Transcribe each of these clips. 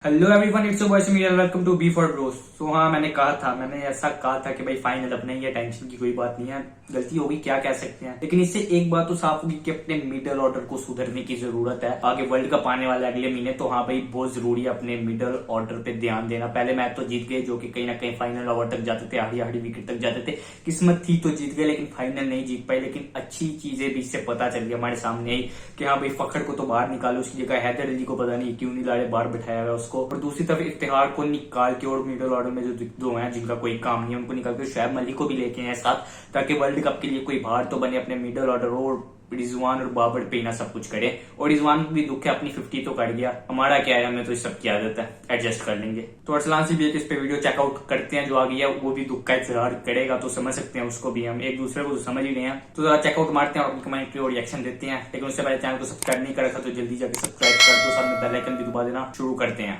Hello everyone, it's your boy Sameer, welcome to B for bros. तो हाँ, मैंने ऐसा कहा था कि भाई फाइनल अपने ही है, टेंशन की कोई बात नहीं है, गलती होगी क्या कह सकते हैं। लेकिन इससे एक बात तो साफ होगी कि अपने मिडल ऑर्डर को सुधरने की जरूरत है। आगे वर्ल्ड कप आने वाला है अगले महीने, तो हाँ भाई बहुत जरूरी है अपने मिडल ऑर्डर पे ध्यान देना। पहले मैच तो जीत गए, जो कि कहीं ना कहीं फाइनल ओवर तक जाते थे, हाड़ी हाड़ी विकेट तक जाते थे, किस्मत थी तो जीत गए, लेकिन फाइनल नहीं जीत पाए। लेकिन अच्छी चीजें भी इससे पता चल गई हमारे सामने ही कि हाँ भाई फखर को तो बाहर निकालो, उसकी जगह हैदर अली को पता नहीं क्यों नहीं लाड़े बाहर बिठाया हुआ उसको। और दूसरी तरफ इफ्तिखार को निकाल के और मिडल ऑर्डर में जो दो हैं जिनका कोई काम नहीं है उनको निकाल के शुएब मलिक को भी लेके आए साथ, ताकि वर्ल्ड कप के लिए कोई बाहर तो बने अपने मिडल ऑर्डर। और रिजवान और बाबर पे ना सब कुछ करे, और रिजवान को भी दुख है, अपनी 50 तो कर गया, हमारा क्या है, हमें तो इस सब की आदत है, एडजस्ट कर लेंगे। तो अरसलान से भी एक इस पे वीडियो चेकआउट करते हैं, जो आ गया वो भी दुख का इजहार करेगा तो समझ सकते हैं उसको भी, हम एक दूसरे को तो समझ ही रहे हैं। तो जरा चेकआउट मारते हैं और अपनी कमेंट और रिएक्शन देते हैं। लेकिन उससे पहले चैनल को सब्सक्राइब नहीं कर रखा तो जल्दी जाकर सब्सक्राइब कर दो, साथ में बेल आइकन भी दबा देना। शुरू करते हैं।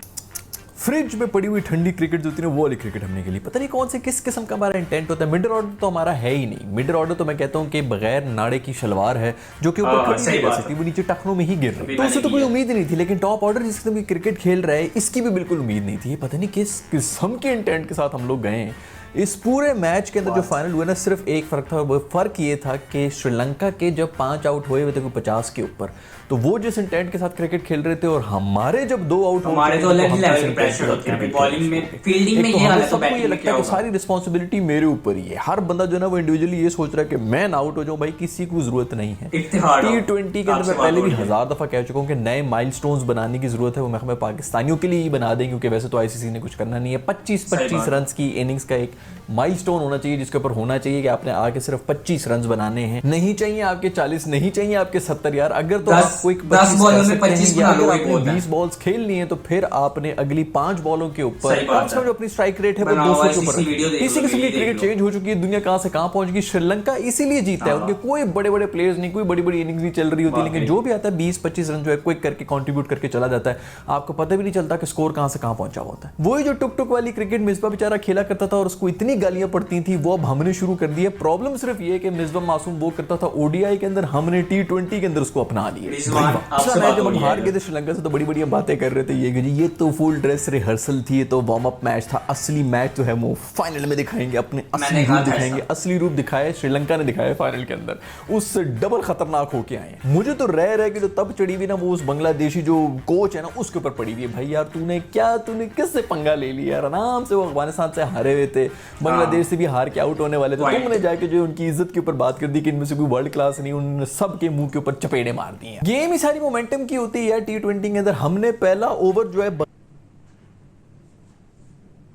फ्रिज में पड़ी हुई ठंडी क्रिकेट जो होती है वो वाली क्रिकेट हमने के लिए पता नहीं कौन से किस किस्म का हमारा इंटेंट होता है। मिडल ऑर्डर तो हमारा है ही नहीं। मिडल ऑर्डर तो मैं कहता हूँ कि बगैर नाड़े की शलवार है जो कि ऊपर खड़ी नहीं रह सकती, वो नीचे टखनों में ही गिर रही, तो उससे तो कोई उम्मीद नहीं थी। लेकिन टॉप ऑर्डर जिस किस्म की क्रिकेट खेल रहा है इसकी भी बिल्कुल उम्मीद नहीं थी। पता नहीं किस किस्म के इंटेंट के साथ हम लोग गए। इस पूरे मैच के अंदर जो फाइनल हुआ ना, सिर्फ एक फर्क था, वो फर्क ये था कि श्रीलंका के जब 5 आउट हुए थे 50 के ऊपर, तो वो जिस इंटेंट के साथ क्रिकेट खेल रहे थे, और हमारे जब 2 आउट हमारे तो अलग ही लेवल के प्रेशर होते हैं बॉलिंग में, फील्डिंग में। ये हालत सबको ये लगता है कि सारी रिस्पांसिबिलिटी मेरे ऊपर ही है। हर बंदा जो है ना वो इंडिविजुअली ये सोच रहा है कि मैं आउट हो जाऊं, भाई किसी को जरूरत नहीं है। T20 के अंदर मैं पहले भी 1000 दफा कह चुका हूं कि नए माइलस्टोन्स बनाने की जरूरत है। वो मैं पाकिस्तानियों के लिए ही बना दें, क्योंकि वैसे तो आईसीसी ने कुछ करना नहीं है। 25 रन की इनिंग्स का एक माइलस्टोन होना चाहिए, जिसके ऊपर होना चाहिए कि आपने आके सिर्फ 25 रन बनाने हैं, नहीं चाहिए आपके 40, नहीं चाहिए आपके 70 यार। अगर तो आपको एक 10 बॉलों में 25 बना लो, 20 बॉल्स खेल लिए तो फिर आपने अगली 5 बॉलों के ऊपर जो अपनी स्ट्राइक रेट है वो 200 के ऊपर। इसी किस्म की क्रिकेट चेंज हो चुकी है, दुनिया कहां से कहां पहुंच गई। श्रीलंका इसीलिए जीता है, उनके कोई बड़े बड़े प्लेयर्स नहीं, कोई बड़ी बड़ी इनिंग्स नहीं चल रही होती, लेकिन जो भी आता है 20-25 रन जो है क्विक करके कंट्रीब्यूट करके चला जाता है। आपको पता भी नहीं चलता कि स्कोर कहां से कहां पहुंचा होता है। वही जो टुक टुक वाली क्रिकेट मिसबा बेचारा खेला करता था और उसको इतनी गालियां पड़ती थी, वो अब हमने शुरू कर दी है। प्रॉब्लम सिर्फ ये कि मिसबा मासूम वो करता था ओडीआई के अंदर, हमने T20 के अंदर उसको अपना लिया। जब हम हार गए थे श्रीलंका से तो बड़ी बड़ी बातें कर रहे थे ये तो फुल ड्रेस रिहर्सल थी, ये तो वार्म अप मैच था, असली मैच जो है वो फाइनल में दिखाएंगे, अपने असली रूप दिखाएंगे। असली रूप दिखाए श्रीलंका ने दिखाया फाइनल के अंदर, उससे डबल खतरनाक होके आए हैं। मुझे तो रह के जो तब चढ़ी हुई ना, वो उस बांग्लादेशी जो कोच है ना उसके ऊपर पड़ी हुई है। भाई यार तूने किससे पंगा ले लिया यार? आराम से वो अफगानिस्तान से हारे हुए थे, बांग्लादेश से भी हार के आउट होने वाले थे, तुमने जाके जो उनकी इज्जत के ऊपर बात कर दी कि इनमें से कोई वर्ल्ड क्लास नहीं, उन्होंने सबके मुंह के ऊपर चपेड़े मार दी हैं। गेम ही सारी मोमेंटम की होती है यार। T20 के अंदर हमने पहला ओवर जो है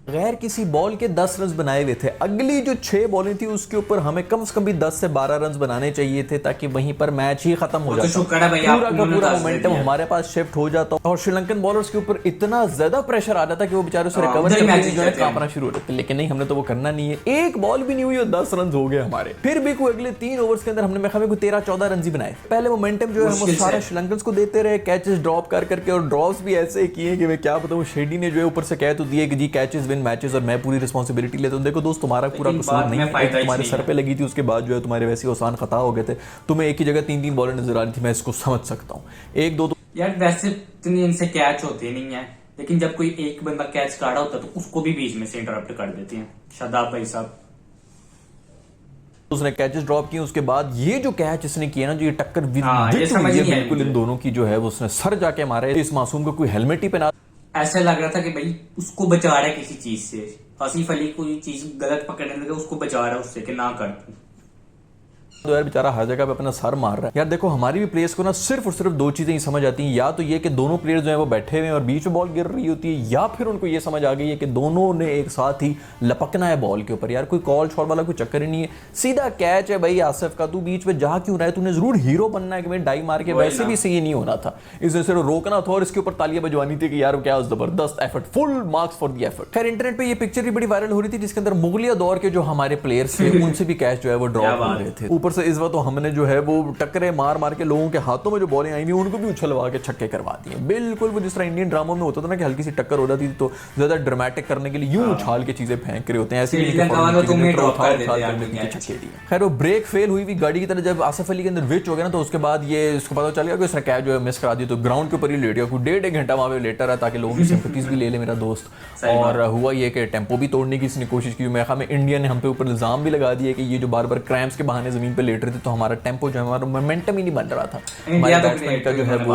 गैर किसी बॉल के 10 रन बनाए हुए थे। अगली जो 6 बॉलें थी उसके ऊपर हमें कम से कम भी 10 से 12 रन बनाने चाहिए थे, ताकि वहीं पर मैच ही खत्म हो जाता, पूरा का पूरा मोमेंटम हमारे पास शिफ्ट हो जाता और श्रीलंकन बॉलर्स के ऊपर इतना ज्यादा प्रेशर आ जाता कि वो बेचारे से रिकवर करने कांपना शुरू हो जाते। लेकिन नहीं, हमने तो वो करना नहीं है। एक बॉल भी नहीं हुई और 10 रन हो गए हमारे। फिर भी कोई अगले 3 ओवर्स के अंदर हमने 13-14 रन ही बनाए। पहले मोमेंटम जो है वो सारे श्रीलंकन को देते रहे, कैचेस ड्रॉप कर करके, और ड्रॉप्स भी ऐसे किए कि मैं क्या बताऊं। शेडी ने जो है ऊपर से कह तो दिए कि जी कैचेस विन मैचेस और मैं पूरी रिस्पांसिबिलिटी लेता हूं। देखो दोस्त, तुम्हारा पूरा कसूर नहीं है, तुम्हारे सर पे लगी थी, उसके बाद जो है तुम्हारे वैसे आसान खता हो गए थे। तुम्हें एक ही जगह 3-3 बॉलर नजर आ रही थी, मैं इसको समझ सकता हूँ। 1-2 यार वैसे इतने इनसे कैच होते नहीं है, लेकिन जब कोई एक बंदा कैच काटा होता है तो उसको भी बीच में से इंटरप्ट कर देते हैं शादाब भाई साहब। उसने कैचेस ड्रॉप किए, उसके बाद ये जो कैच इसने किया ना, जो ये टक्कर बिल्कुल इन दोनों की जो है वो उसने सर जाके मारा है। इस मासूम को कोई हेलमेट ही पहना, ऐसा लग रहा था कि भाई उसको बचा रहा है किसी चीज से। आसिफ अली कोई चीज गलत पकड़ने लगे, उसको बचा रहा है उससे कि ना कर। तो यार बेचारा हर जगह पे अपना सर मार रहा है। यार देखो, हमारी भी प्लेयर्स को ना सिर्फ और सिर्फ 2 चीजें ही समझ आती हैं, या तो ये कि दोनों प्लेयर्स जो है वो बैठे हुए हैं और बीच में बॉल गिर रही होती है, या फिर उनको ये समझ आ गई है कि दोनों ने एक साथ ही लपकना है बॉल के ऊपर। यार कोई कॉल शॉट वाला कोई चक्कर ही नहीं है, सीधा कैच है भाई आसिफ का, तू बीच में जा क्यों रहा है? तूने जरूर हीरो बनना है कि मैं डाई मार के, वैसे भी सही नहीं होना था, इसने सिर्फ रोकना था और इसके ऊपर तालियां बजवानी थी कि यार क्या जबरदस्त effort, full marks for the effort. खैर इंटरनेट पे ये पिक्चर भी बड़ी वायरल हो रही थी जिसके अंदर मुगलिया दौर के जो हमारे प्लेयर्स थे उनसे भी कैच जो है वो ड्रॉप हो रहे थे। ऊपर से इस बार तो हमने जो है वो टक्करे मार मार के लोगों के हाथों में जो बॉलें आई हुई उनको भी उछलवा के छक्के करवा दिए। बिल्कुल वो जिस तरह इंडियन ड्रामों में होता था ना कि हल्की सी टक्कर हो जाती थी तो ज्यादा ड्रामेटिक करने के लिए यूं उछाल के चीजें फेंक रहे होते हैं, ऐसे छक्के दिए। खैर वो ब्रेक फेल हुई हुई गाड़ी की तरह जब आसिफ अली के अंदर विच हो गया ना तो उसके बाद ये इसको पता चल गया कि उसने कैच जो है मिस करा दी, तो ग्राउंड के ऊपर ही लेट गया, कुछ 1.5 घंटा वहां पे लेटा रहा ताकि लोगों की सिंपैथीज भी ले ले मेरा दोस्त। और हुआ ये कि टेम्पो भी तोड़ने की इसने कोशिश की। मेरे ख्याल में इंडिया ने हम पे ऊपर इल्जाम भी लगा दिया कि ये जो बार बार क्रैम्प्स के बहाने जमीन पे लेट रहे थे तो हमारा टेम्पो जो है हमारा मोमेंटम ही नहीं बन रहा था, हमारे बैट्समैन का जो है वो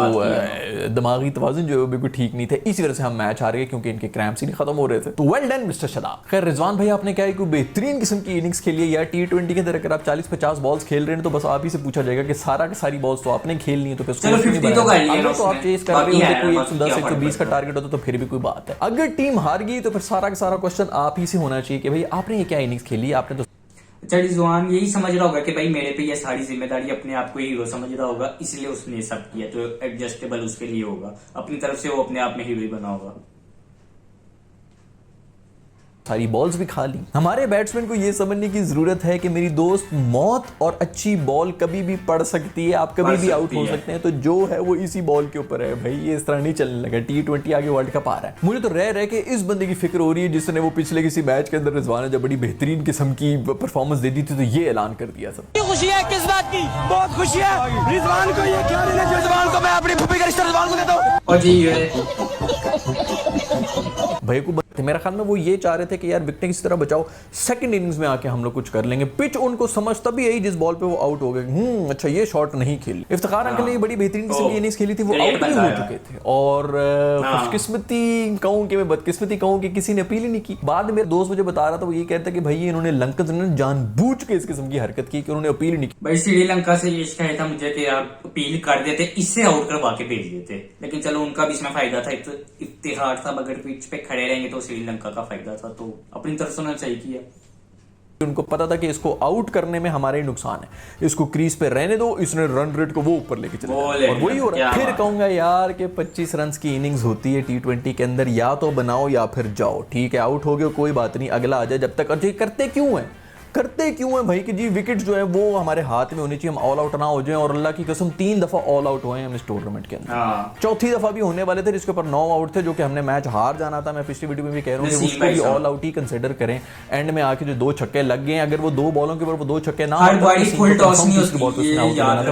दिमागी तवाज़ुन जो है बिल्कुल ठीक नहीं था, इसी वजह से हम मैच हार गए क्योंकि इनके क्रैम्प्स ही नहीं खत्म हो रहे थे। तो वेल डन मिस्टर शदाब। खैर रिजवान भाई आपने क्या है कि बेहतरीन किस्म की इनिंग्स खेली है यार। T20 के अंदर अगर आप 40-50 बॉल्स खेल रहे हैं तो बस आप ही से पूछा जाएगा कि सारी बॉल्स तो आपने खेलनी है तो फिर तो आप चेस कर रहे होते, कोई 110 120 का टारगेट होता तो फिर भी कोई बात है। अगर टीम हार गई तो फिर सारा का सारा क्वेश्चन आप ही से होना चाहिए कि भाई आपने ये क्या इनिंग्स खेली, आपने तो रिजवान यही समझ रहा होगा कि भाई मेरे पे ये सारी जिम्मेदारी अपने आप को हीरो समझ रहा होगा, इसलिए उसने सब किया, तो एडजस्टेबल उसके लिए होगा, अपनी तरफ से वो अपने आप में हीरो ही बना होगा। सारी बॉल्स भी खा ली। हमारे बैट्समैन को यह समझने की जरूरत है कि मेरी दोस्त मौत और अच्छी बॉल कभी भी पड़ सकती है, आप कभी भी आउट हो सकते हैं, तो जो है वो इसी बॉल के ऊपर है भाई, ये इस तरह नहीं चलने लगा। T20 आगे वर्ल्ड कप आ रहा है। मुझे तो रह के इस बंदे की फिक्र हो रही है जिसने वो पिछले किसी मैच के अंदर रिजवान ने जब बड़ी बेहतरीन किस्म की परफॉर्मेंस दे दी थी तो ये ऐलान कर दिया सब। खुशी है किस बात की? बहुत खुशी है रिजवान को, ये क्या लेना जो रिजवान को मैं अपनी फूफी का रिश्ता रिजवान को देता हूं। और जी भाई को मेरा ख्याल में वो ये चाह रहे थे कि यार विकेट किसी तरह बचाओ, सेकंड इनिंग्स में आके हम लोग कुछ कर लेंगे। पिच उनको समझ तभी आई जिस बॉल पे वो आउट हो गए। अच्छा ये शॉट नहीं खेली। इफ्तिखार अंकल ने बड़ी बेहतरीन किस्म की इनिंग्स खेली थी, वो आउट भी हो चुके थे और खुशकिस्मती कहूं कि मैं बदकिस्मती कहूं कि किसी ने अपील ही नहीं की। बाद में मेरा दोस्त मुझे बता रहा था, वो ये कहता कि भाई इन्होंने लंकन ने जानबूझ के इस किस्म की हरकत की कि उन्होंने अपील ही नहीं की। भाई श्रीलंका से ये शिकायत था मुझे कि यार अपील कर देते, इससे आउट करवा के भेज देते, लेकिन चलो उनका भी इसमें फायदा था, इफ्तिखार साहब अगर पिच पे खड़े रहेंगे तो श्रीलंका का फायदा था, तो अपनी तरफ से चाहिए किया। उनको पता था कि इसको आउट करने में हमारे नुकसान है, इसको क्रीज पे रहने दो, इसने रन रेट को वो ऊपर लेके चले और वही हो रहा है। फिर कहूंगा यार कि 25 रन की इनिंग्स होती है T20 के अंदर, या तो बनाओ या फिर जाओ, ठीक है आउट हो गए कोई बात नहीं, अगला आ जाए जब तक। और करते क्यों है भाई कि जी विकेट जो है वो हमारे हाथ में होनी चाहिए, हम ऑल आउट ना हो जाएं। और अल्लाह की कसम 3 दफा ऑल आउट हुए हैं हम इस टूर्नामेंट के अंदर, चौथी दफा भी होने वाले थे जिसके ऊपर 9 आउट थे, जो कि हमने मैच हार जाना था। मैं पिछली वीडियो में भी कह रहा हूँ कि उसको भी ऑल आउट ही कंसीडर करें। एंड में आके जो 2 छक्के लग गए, अगर वो 2 बॉलों के ऊपर वो 2 छक्के ना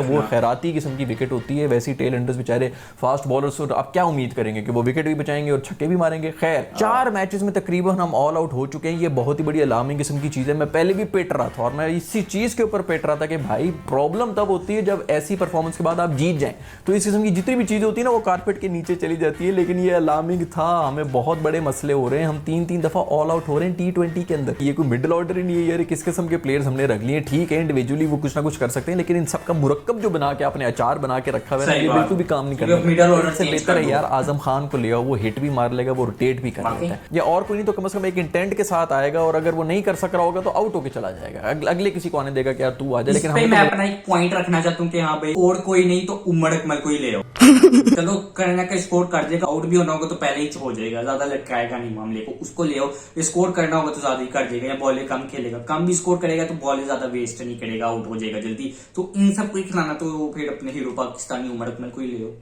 वो खैराती किस्म की विकेट होती है। वैसी टेल एंडर्स बेचारे फास्ट बॉलर्स, आप क्या उम्मीद करेंगे कि वो विकेट भी बचाएंगे और छक्के भी मारेंगे। खैर 4 मैचेस में तकरीबन हम ऑल आउट हो चुके हैं, ये बहुत ही बड़ी अलार्मिंग किस्म की चीज है। मैं पहले भी पेट रहा था और मैं इसी चीज के ऊपर पेट रहा था कि भाई प्रॉब्लम तब होती है जब ऐसी परफॉर्मेंस के बाद आप जीत जाएं, तो इस किस्म की जितनी भी चीजें होती है ना वो कारपेट के नीचे चली जाती है। लेकिन ये अलार्मिंग था, हमें बहुत बड़े मसले हो रहे हैं, हम 3 दफा ऑल आउट हो रहे हैं T20 के अंदर। ये कोई मिडिल ऑर्डर ही नहीं है यार, किस किस्म के प्लेयर्स हमने रख लिए। ठीक है इंडिविजुअली वो कुछ ना कुछ कर सकते हैं, लेकिन इन सबका मुरक्कब जो बना के आपने अचार बना के रखा हुआ है ये बिल्कुल भी काम नहीं करता। इससे बेहतर है यार आजम खान को ले आओ, वो हिट भी मार लेगा, वो रोटेट भी कर लेता है, या और कोई नहीं तो कम से कम एक इंटेंट के साथ आएगा, और अगर वो नहीं कर सक रहा होगा तो आउट होके चला जाएगा, अगले किसी को आने देगा कि यार तू आ जा। लेकिन मैं अपना एक पॉइंट रखना चाहता हूँ कि हाँ भाई और कोई नहीं तो उमड़ अकमल को ही ले आओ। चलो करना का स्कोर कर देगा, आउट भी होना होगा तो पहले ही हो जाएगा, ज्यादा लटकाएगा नहीं मामले को, उसको ले आओ। स्कोर करना होगा तो ज्यादा ही कर देगा, या बॉले कम खेलेगा, कम भी स्कोर करेगा तो बॉले ज्यादा वेस्ट नहीं करेगा, आउट हो जाएगा जल्दी। तो इन सब को खिलाना तो फिर अपने हीरो पाकिस्तानी उमड़ अकमल को ही ले आओ।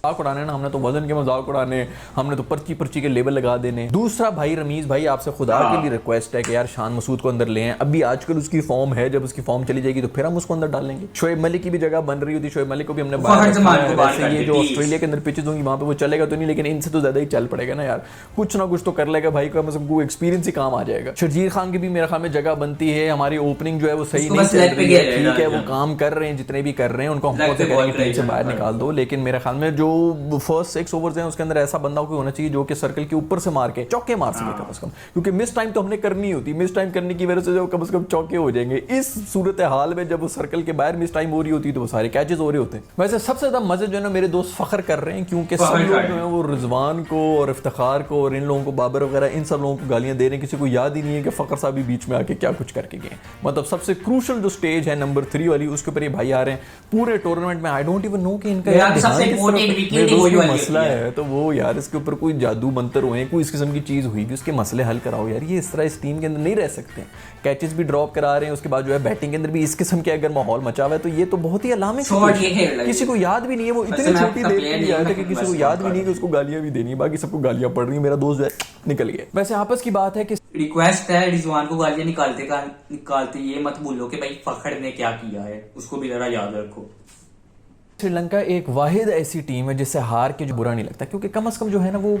मजाक उड़ाने ना, हमने तो वजन के मजाक उड़ाने, हमने तो पर्ची के लेबल लगा देने। दूसरा भाई रमीज भाई आपसे खुदा के लिए रिक्वेस्ट है कि यार शान मसूद को अंदर ले आए। अभी आजकल उसकी फॉर्म है, जब उसकी फॉर्म चली जाएगी तो फिर हम उसको अंदर डालेंगे। शोएब मलिक की भी जगह बन रही होती, शोएब मलिक को भी हमने वैसे ये जो ऑस्ट्रेलिया के अंदर पिचेज होंगी वहां पे वो चलेगा तो नहीं, लेकिन इनसे तो ज्यादा ही चल पड़ेगा ना यार, कुछ ना कुछ तो कर लेगा भाई, कम से कम एक्सपीरियंस ही काम आ जाएगा। शर्जीर खान की भी मेरे ख्याल में जगह बनती है, हमारी ओपनिंग जो है वो सही नहीं चल रही है, ठीक है वो काम कर रहे हैं जितने भी कर रहे हैं, उनको हम टीम से बाहर निकाल दो। लेकिन मेरे ख्याल में जो फर्स्ट 6 ओवर्स हैं उसके अंदर ऐसा बंदा कोई होना चाहिए जो कि सर्कल के ऊपर से मार के चौके मार सके कम से कम, क्योंकि मिस टाइम तो हमने करनी होती, मिस टाइम करने की वजह से जो कम से कम चौके हो जाएंगे। इस सूरत हाल में जब वो सर्कल के बाहर मिस टाइम हो रही होती है तो वो सारे कैचेस हो रहे होते हैं। वैसे सबसे ज्यादा मजे जो है ना मेरे दोस्त फखर कर रहे हैं, क्योंकि सब लोग जो है वो रिजवान को और इफ्तिखार को और इन लोगों को, बाबर वगैरह इन सब लोगों को गालियां दे रहे हैं। किसी को याद ही नहीं है कि फखर साहब भी बीच में आके क्या कुछ करके गए। मतलब सबसे क्रूशल जो स्टेज है नंबर 3 वाली, उसके ऊपर ये भाई आ रहे हैं पूरे टूर्नामेंट में। आई डोंट इवन नो कि इनका सबसे इंपॉर्टेंट विकेट ही वही वाली मसला है तो वो यार इसके ऊपर कोई जादू मंत्र हुए, कोई इस किस्म की चीज हुई भी, उसके मसले हल कराओ यार। ये इस तरह इस टीम के अंदर नहीं रह सकते। कैचेस भी ड्रॉप करा रहे हैं, उसके बाद जो है बैटिंग के अंदर भी इस किस्म के अगर माहौल मचा हुआ है तो ये तो बहुत ही अलार्मिंग। किसी को याद भी नहीं है, वो इतनी छोटी देर के लिए आया था कि किसी को याद भी नहीं कि उसको गालियां भी देनी है, बाकी सबको गालियां पड़ रही है। मेरा दोस्त जो है निकल गया। वैसे आपस की बात है कि रिक्वेस्ट है रिजवान को गालियां निकालते ये मत भूलो कि भाई फखर ने क्या किया है, उसको भी जरा याद रखो। श्रीलंका एक वाहिद ऐसी टीम है जिससे हार के जो बुरा नहीं लगता, क्योंकि कम से कम जो है ना वो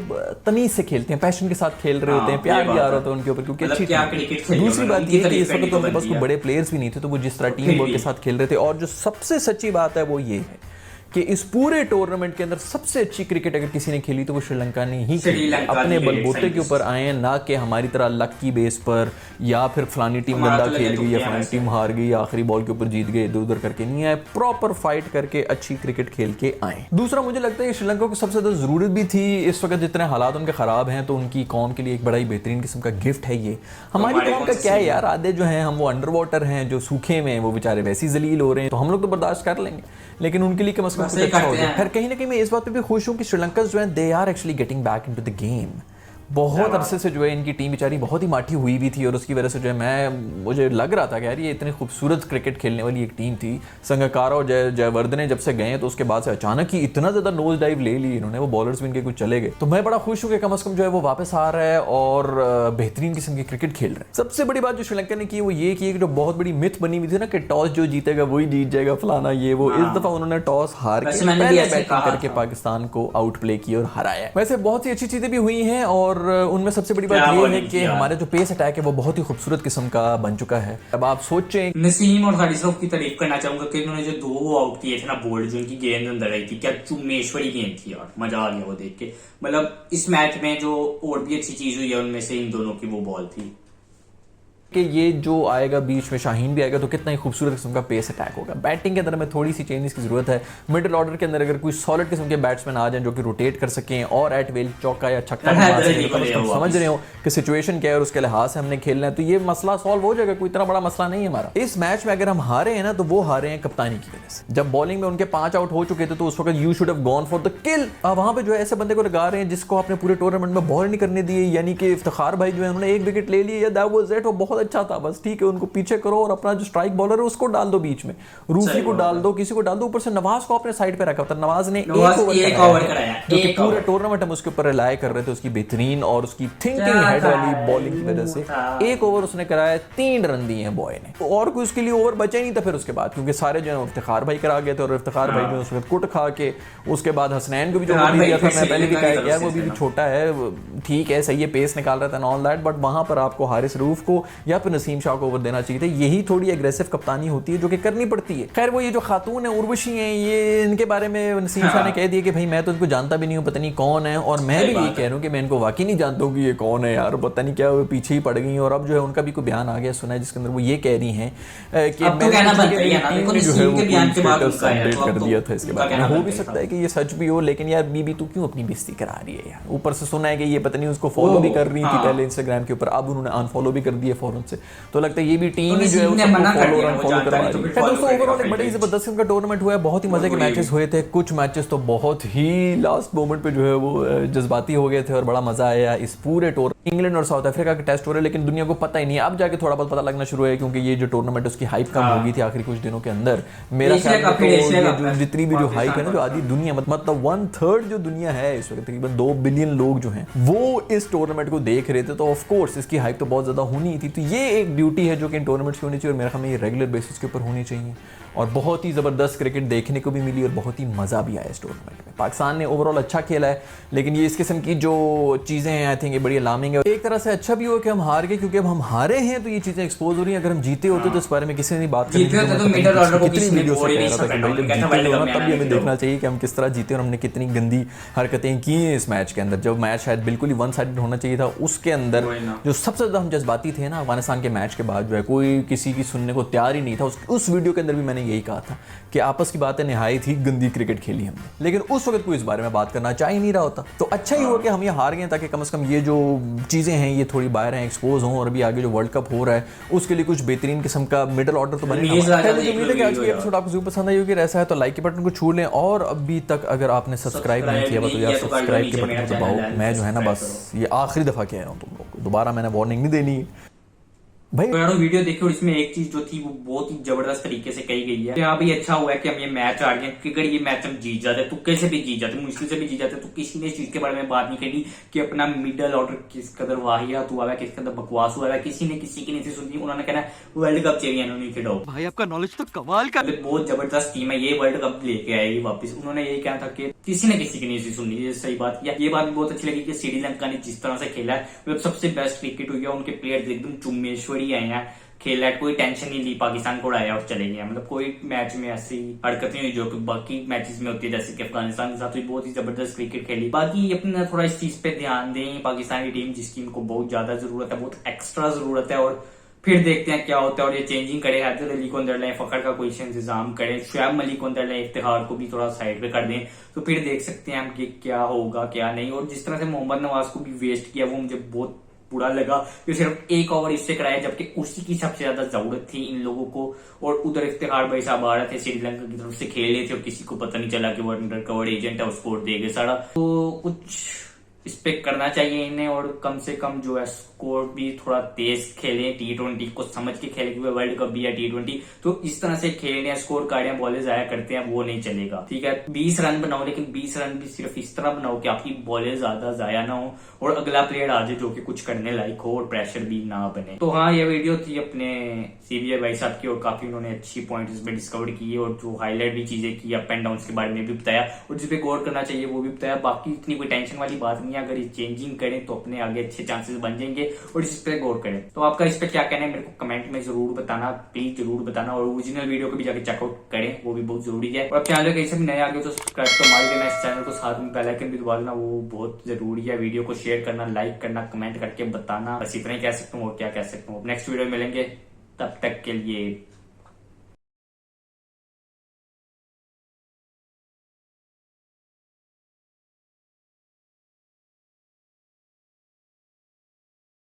तमीज से खेलते हैं, पैशन के साथ खेल रहे होते हैं, प्यार भी आ रहा होता है उनके ऊपर, क्योंकि अच्छी टीम। दूसरी बात ये कि इस वक्त तो उनके पास कोई बड़े प्लेयर्स भी नहीं थे, तो वो जिस तरह टीम वर्क के साथ खेल रहे थे। और जो सबसे सच्ची बात है वो ये है कि इस पूरे टूर्नामेंट के अंदर सबसे अच्छी क्रिकेट अगर किसी ने खेली तो वो श्रीलंका ने ही खेली। अपने बलबूते के ऊपर आए, ना कि हमारी तरह लक की बेस पर या फिर फलानी टीम गंदा खेल गई या फलानी टीम हार गई या आखिरी बॉल के ऊपर जीत गए, इधर उधर करके नहीं आए। प्रॉपर फाइट करके अच्छी क्रिकेट खेल के आए। दूसरा मुझे लगता है श्रीलंका को सबसे ज्यादा जरूरत भी थी इस वक्त, जितने हालात उनके खराब हैं तो उनकी कौम के लिए एक बड़ा ही बेहतरीन किस्म का गिफ्ट है ये। हमारी कौम का क्या है यार, आधे जो है हम वो अंडर वाटर हैं, जो सूखे में वो बेचारे वैसे ही जलील हो रहे हैं, तो हम लोग तो बर्दाश्त कर लेंगे, लेकिन उनके लिए कम से कम कुछ अच्छा हो जाए। फिर कहीं ना कहीं मैं इस बात पे भी खुश हूँ कि श्रीलंका जो है they are actually getting back into the game. बहुत अरसे से जो है इनकी टीम बेचारी बहुत ही माठी हुई भी थी, और उसकी वजह से जो है मुझे लग रहा था कि यार ये इतनी खूबसूरत क्रिकेट खेलने वाली एक टीम थी। संगकारा और जयवर्धने जब से गए तो उसके बाद से अचानक ही इतना ज़्यादा नोज डाइव ले ली इन्होंने, वो बॉलर्स भी इनके कुछ चले गए। तो मैं बड़ा खुश हूँ कि कम से कम जो है वो वापस आ रहा है और बेहतरीन किस्म की क्रिकेट खेल रहे हैं। सबसे बड़ी बात जो श्रीलंका ने की वो ये की कि जो बहुत बड़ी मिथ बनी हुई थी ना कि टॉस जो जीतेगा वही जीत जाएगा, फलाना ये वो, इस दफा उन्होंने टॉस हार के पहले बैटिंग करके पाकिस्तान को आउट प्ले किया और हराया। वैसे बहुत सी अच्छी चीजें भी हुई हैं, और उनमें सबसे बड़ी बात यह है कि हमारा जो पेस अटैक है वो बहुत ही खूबसूरत किस्म का बन चुका है। अब आप सोचें, नसीम और हारिस की तारीफ करना चाहूंगा कि उन्होंने जो 2 आउट किए थे ना बोल्ड, जो उनकी गेंद अंदर आई थी, क्या चुम्मेश्वरी गेंद थी यार, मजा आ गया वो देख के। मतलब इस मैच में जो और भी अच्छी चीज हुई है उनमें से इन दोनों की वो बॉल थी कि ये जो आएगा बीच में शाहीन भी आएगा तो कितना ही खूबसूरत किस्म का पेस अटैक होगा। बैटिंग के अंदर में थोड़ी सी चेंजेस की जरूरत है। मिडिल ऑर्डर के अंदर अगर कोई सॉलिड किस्म के बैट्समैन आ जाएं जो कि रोटेट कर सकें और एट विल चौका या छक्का मार सकें, तो समझ रहे हो कि सिचुएशन क्या है और उसके लिहाज से हमने खेलना है, तो ये मसला सॉल्व हो जाएगा। कोई इतना बड़ा मसला नहीं है हमारा। इस मैच में अगर हम हारे हैं ना तो वो हारे हैं कप्तानी की वजह से। जब बॉलिंग में उनके 5 आउट हो चुके थे तो उस वक्त you should have gone for the किल। वहां पे जो है ऐसे बंदे को लगा रहे हैं जिसको आपने पूरे टूर्नामेंट में बॉल नहीं करने दी, यानी कि इफ्तिखार भाई जो है उन्होंने 1 विकेट ले लिया, दैट वाज इट, वो बहुत अच्छा था, बस ठीक है उनको पीछे करो और अपना जो स्ट्राइक बॉलर है उसको डाल दो बीच में, रूफी को डाल दो, किसी को डाल दो, ऊपर से नवाज को अपने साइड पे रखा था। नवाज ने 1 ओवर कराया जो कि पूरे टूर्नामेंट हम उसके ऊपर रिलाय कर रहे थे, उसकी बेहतरीन और उसकी थिंकिंग हेड वाली बॉलिंग की वजह से 1 ओवर उसने कराया, 3 रन दिए हैं बॉय ने, और कोई उसके लिए ओवर बचा ही नहीं था फिर उसके बाद, क्योंकि सारे जो है इफ्तिखार भाई करा गए थे और इफ्तिखार भाई जो उस वक्त कुट खा के उसके बाद हसनैन को भी जो दिया था, मैं पहले भी कहा गया वो भी छोटा है, ठीक है सही है, पेस निकाल रहा था ऑल दैट, बट वहां पर आपको हारिस रूफ को या फिर नसीम शाह को ओवर देना चाहिए था। यही थोड़ी एग्रेसिव कप्तानी होती है जो कि करनी पड़ती है। खैर वो ये जो खातून है उर्वशी हैं, ये इनके बारे में नसीम शाह ने कह दिया कि भाई मैं तो इनको जानता भी नहीं हूँ, पता नहीं कौन है, और मैं भी ये कह रहा हूँ कि मैं इनको वाकई नहीं जानता हूँ कि ये कौन है यार, पता नहीं क्या वो पीछे ही पड़ गई। और अब जो है उनका भी कोई बयान आ गया सुना है जिसके अंदर वो ये कह रही हैं कि मैंने जो है वो अपडेट कर दिया था इसके बाद। हो भी सकता है कि ये सच भी हो, लेकिन यार बीबी तू क्यों अपनी बेइज्जती करा रही है यार। ऊपर से सुना है कि ये पता नहीं उसको फॉलो भी कर रही थी पहले इंस्टाग्राम के ऊपर, अब उन्होंने अनफॉलो भी कर दिया फौरन से, तो लगता है ये भी टीम ही जो है दोस्तों ओवरऑल एक बड़ी जबरदस्त का टूर्नामेंट हुआ है। बहुत ही मजे के मैचेस हुए थे, कुछ मैचेस तो बहुत ही लास्ट मोमेंट पे जो है वो जज्बाती हो गए थे और बड़ा मजा आया इस पूरे टूर। इंग्लैंड और साउथ अफ्रीका के टेस्ट हो रहे, लेकिन दुनिया को पता ही नहीं, अब जाके थोड़ा बहुत पता लगना शुरू है, क्योंकि ये जो टूर्नामेंट उसकी हाइप कम हो गई थी आखिरी कुछ दिनों के अंदर। मेरा ख्याल है जितनी भी जो हाइप है ना, जो आधी दुनिया मतलब 1/3 जो दुनिया है इस वक्त तकरीबन 2 बिलियन लोग जो हैं वो इस टूर्नामेंट को देख रहे थे, तो ऑफ कोर्स इसकी हाइप तो बहुत ज्यादा होनी थी। तो ये एक ब्यूटी है जो कि इन टूर्नामेंट्स की होनी चाहिए और मेरे ख्याल में ये रेगुलर बेसिस के ऊपर होनी चाहिए, और बहुत ही ज़बरदस्त क्रिकेट देखने को भी मिली और बहुत ही मज़ा भी आया इस टूर्नामेंट में। पाकिस्तान ने ओवरऑल अच्छा खेला है, लेकिन ये इस किस्म की जो चीज़ें हैं आई थिंक ये बड़ी अलार्मिंग है। एक तरह से अच्छा भी हुआ कि हम हार गए, क्योंकि अब हम हारे हैं तो ये चीज़ें एक्सपोज हो रही हैं। अगर हम जीते होते तो इस बारे में किसी ने बात करी कितनी वीडियो से कह रहा था कि भाई जब जीते हो ना तब हमें देखना चाहिए कि हम किस तरह जीते और हमने कितनी गंदी हरकतें की हैं इस मैच के अंदर। जब मैच शायद बिल्कुल ही वन साइडेड होना चाहिए था, उसके अंदर जो सबसे ज़्यादा हम जज्बाती थे ना अफगानिस्तान के मैच के बाद, जो है कोई किसी की सुनने को तैयार ही नहीं था। उस वीडियो के अंदर भी मैंने यही कहा था कि आपस की बातें निहायत ही गंदी क्रिकेट खेली हमने, लेकिन उस वक्त कोई इस बारे में बात करना चाह ही नहीं रहा होता। तो अच्छा ही हुआ कि हम ये हार गए, ताकि कम से कम ये जो चीज़ें हैं ये थोड़ी बाहर हैं, एक्सपोज हों, और अभी आगे जो वर्ल्ड कप हो रहा है उसके लिए कुछ बेहतरीन किस्म का मिडल ऑर्डर तो बने। मुझे उम्मीद है कि आज की एपिसोड आपको जरूर पसंद आई होगी। ऐसा है तो लाइक के बटन को छू लें, और अभी तक अगर आपने सब्सक्राइब नहीं किया तो यार सब्सक्राइब के बटन को दबाओ। मैं जो है ना बस ये आखिरी दफा कह रहा हूँ तुम लोग को, दोबारा मैंने वार्निंग नहीं देनी भाई। वीडियो देखी और इसमें एक चीज जो थी वो बहुत ही जबरदस्त तरीके से कही गई है। यहाँ भी अच्छा हुआ है कि हम ये मैच हार गए, क्योंकि अगर ये मैच हम जीत जाते तो कैसे भी जीत जाते, मुश्किल से भी जीत जाते, तो किसी ने इस चीज के बारे में बात नहीं करी कि अपना मिडल ऑर्डर किस कदर वाहियात हुआ है, किस कदर बकवास हुआ है, किसी ने किसी की नहीं सुनी। उन्होंने कहना वर्ल्ड कप चैंपियन नहीं खिलाओ। भाई आपका नॉलेज तो कमाल का, बहुत जबरदस्त टीम है, ये वर्ल्ड कप लेके आएगी वापस। उन्होंने यही कहा था कि किसी ने किसी की नहीं सुनी, ये सही बात किया। ये बात भी बहुत अच्छी लगी कि श्रीलंका ने जिस तरह से खेला है, मतलब सबसे बेस्ट क्रिकेट हुई है। उनके प्लेयर्स एकदम चुम्मेश्वरी आए हैं, खेला, कोई टेंशन नहीं ली, पाकिस्तान को उड़ाया और चले गए। मतलब कोई मैच में ऐसी हरकत नहीं हुई जो कि बाकी मैचेस में होती है, जैसे कि अफगानिस्तान के साथ हुई। बहुत ही जबरदस्त क्रिकेट खेली। बाकी अपना थोड़ा इस चीज पे ध्यान दें, पाकिस्तानी टीम जिसकी इनको बहुत ज्यादा जरूरत है, बहुत एक्स्ट्रा जरूरत है, और फिर देखते हैं क्या होता है। और ये चेंजिंग करे, हैदर अली को अंदर लाए, फखर का कोई इंतजाम करें, शुएब मलिक को अंदर लाए, इफ्तिखार को भी थोड़ा साइड पे कर दें, तो फिर देख सकते हैं हम कि क्या होगा क्या नहीं। और जिस तरह से मोहम्मद नवाज को भी वेस्ट किया वो मुझे बहुत बुरा लगा कि सिर्फ एक ओवर इससे कराया, जबकि उसी की सबसे ज्यादा जरूरत थी इन लोगों को। और उधर इफ्तिखार भाई साहब आ रहे थे, श्रीलंका की तरफ से खेल रहे थे, और किसी को पता नहीं चला कि वो अंडर कवर्ड एजेंट है, उसको दे गए सारा। तो कुछ इस पे करना चाहिए इन्हें, और कम से कम जो है स्कोर भी थोड़ा तेज खेलें, T20 को समझ के खेलें, क्योंकि वर्ल्ड कप भी है T20। तो इस तरह से खेलने, स्कोर कार्ड या बॉलें जाया करते हैं, वो नहीं चलेगा। ठीक है, 20 रन बनाओ, लेकिन 20 रन भी सिर्फ इस तरह बनाओ कि आपकी बॉलें ज्यादा जाया ना हो, और अगला प्लेयर आ जाए जो कि कुछ करने लायक हो, और प्रेशर भी ना बने। तो हाँ, ये वीडियो थी अपने CBI भाई साहब की, और काफी उन्होंने अच्छी पॉइंट इसमें डिस्कवर की, और जो हाईलाइट भी चीजें की, अप एंड डाउन के बारे में भी बताया, और जिसपे गौर करना चाहिए वो भी बताया। बाकी इतनी कोई टेंशन वाली बात नहीं है, अगर ये चेंजिंग करें तो अपने आगे अच्छे चांसेस बन जाएंगे, और इस पे गौर करें। तो आपका इस पे क्या कहना है मेरे को कमेंट में जरूर बताना, प्लीज जरूर बताना। और ओरिजिनल वीडियो को भी जाके चेकआउट करें, वो भी बहुत जरूरी है। और आप चैनल कहीं से भी नए आगे तो सब्सक्राइब तो मार देना इस चैनल को, साथ में बेल आइकन भी दबा देना, वो बहुत जरूरी है। वीडियो को शेयर करना, लाइक करना, कमेंट करके बताना। बस इतना ही कह सकता हूँ, और क्या कह सकता हूँ। नेक्स्ट वीडियो में मिलेंगे, तब तक के लिए